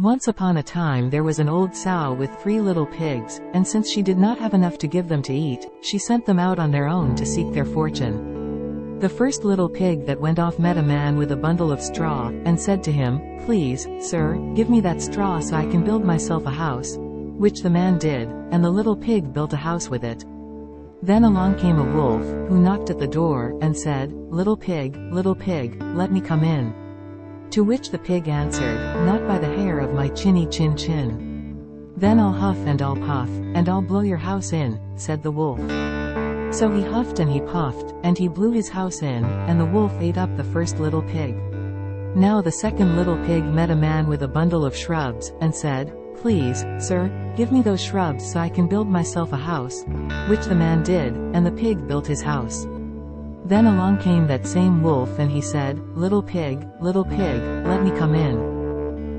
Once upon a time there was an old sow with 3 little pigs, and since she did not have enough to give them to eat, she sent them out on their own to seek their fortune. The first little pig that went off met a man with a bundle of straw, and said to him, "Please, sir, give me that straw so I can build myself a house," which the man did, and the little pig built a house with it. Then along came a wolf, who knocked at the door, and said, little pig, let me come in." To which the pig answered, "Not by the hair of my chinny chin chin." "Then I'll huff and I'll puff, and I'll blow your house in," said the wolf. So he huffed and he puffed, and he blew his house in, and the wolf ate up the first little pig. Now the second little pig met a man with a bundle of shrubs, and said, "Please, sir, give me those shrubs so I can build myself a house," which the man did, and the pig built his house. Then along came that same wolf and he said, little pig, let me come in."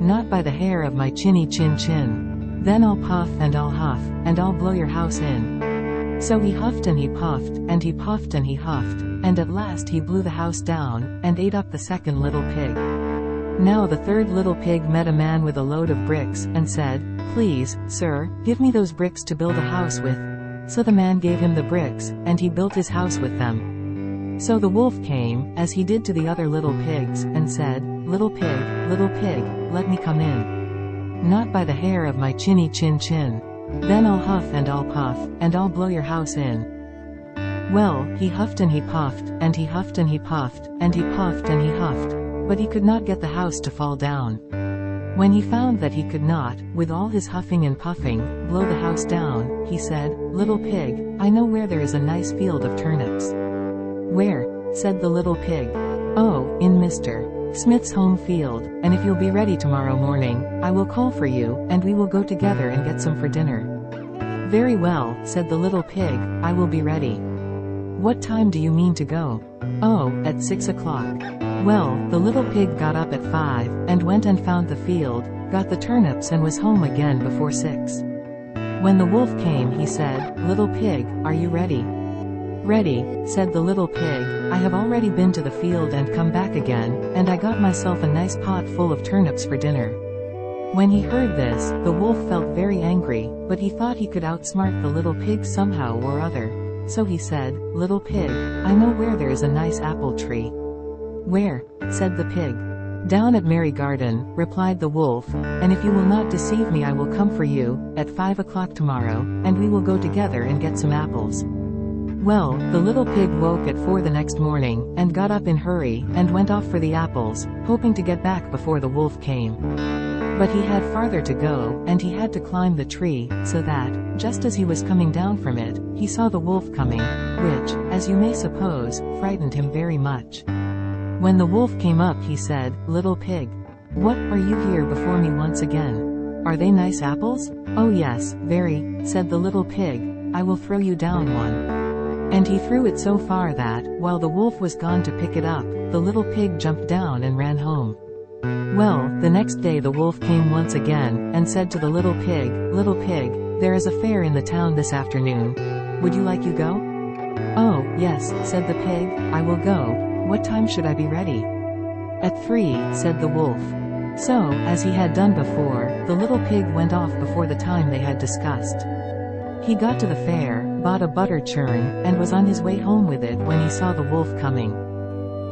"Not by the hair of my chinny chin chin." "Then I'll puff and I'll huff, and I'll blow your house in." So he huffed and he puffed, and he puffed and he huffed, and at last he blew the house down, and ate up the second little pig. Now the third little pig met a man with a load of bricks, and said, "Please, sir, give me those bricks to build a house with." So the man gave him the bricks, and he built his house with them. So the wolf came, as he did to the other little pigs, and said, little pig, let me come in." "Not by the hair of my chinny chin chin." "Then I'll huff and I'll puff, and I'll blow your house in." Well, he huffed and he puffed, and he huffed and he puffed, and he puffed and he huffed, but he could not get the house to fall down. When he found that he could not, with all his huffing and puffing, blow the house down, he said, little pig, I know where there is a nice field of turnips." "Where?" said the little pig. "Oh, in Mr. Smith's home field, and if you'll be ready tomorrow morning, I will call for you, and we will go together and get some for dinner." "Very well," said the little pig, "I will be ready." "What time do you mean to go?" "Oh, at 6 o'clock. Well, the little pig got up at 5, and went and found the field, got the turnips and was home again before 6. When the wolf came he said, "Little pig, are you ready?" "Ready," said the little pig, "I have already been to the field and come back again, and I got myself a nice pot full of turnips for dinner." When he heard this, the wolf felt very angry, but he thought he could outsmart the little pig somehow or other. So he said, "Little pig, I know where there is a nice apple tree." "Where?" said the pig. "Down at Merry Garden," replied the wolf, "and if you will not deceive me I will come for you, at 5 o'clock tomorrow, and we will go together and get some apples." Well, the little pig woke at 4 the next morning, and got up in hurry, and went off for the apples, hoping to get back before the wolf came. But he had farther to go, and he had to climb the tree, so that, just as he was coming down from it, he saw the wolf coming, which, as you may suppose, frightened him very much. When the wolf came up he said, "Little pig, what, are you here before me once again? Are they nice apples?" "Oh yes, very," said the little pig, "I will throw you down one." And he threw it so far that, while the wolf was gone to pick it up, the little pig jumped down and ran home. Well, the next day the wolf came once again, and said to the little pig, there is a fair in the town this afternoon. Would you like to go?" "Oh, yes," said the pig, "I will go. What time should I be ready?" "At 3, said the wolf. So, as he had done before, the little pig went off before the time they had discussed. He got to the fair, bought a butter churn, and was on his way home with it when he saw the wolf coming.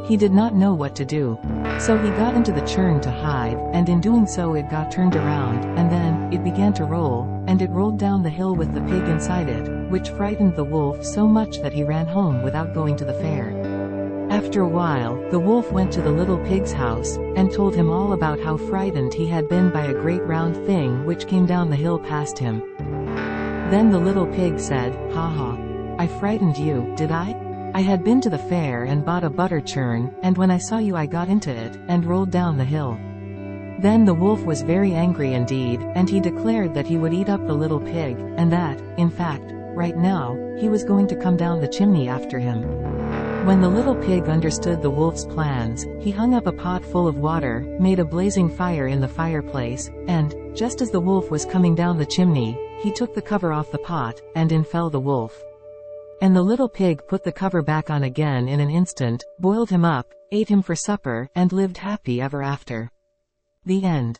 He did not know what to do. So he got into the churn to hide, and in doing so it got turned around, and then, it began to roll, and it rolled down the hill with the pig inside it, which frightened the wolf so much that he ran home without going to the fair. After a while, the wolf went to the little pig's house, and told him all about how frightened he had been by a great round thing which came down the hill past him. Then the little pig said, "Ha ha! I frightened you, did I? I had been to the fair and bought a butter churn, and when I saw you I got into it, and rolled down the hill." Then the wolf was very angry indeed, and he declared that he would eat up the little pig, and that, in fact, right now, he was going to come down the chimney after him. When the little pig understood the wolf's plans, he hung up a pot full of water, made a blazing fire in the fireplace, and, just as the wolf was coming down the chimney, he took the cover off the pot, and in fell the wolf. And the little pig put the cover back on again in an instant, boiled him up, ate him for supper, and lived happy ever after. The end.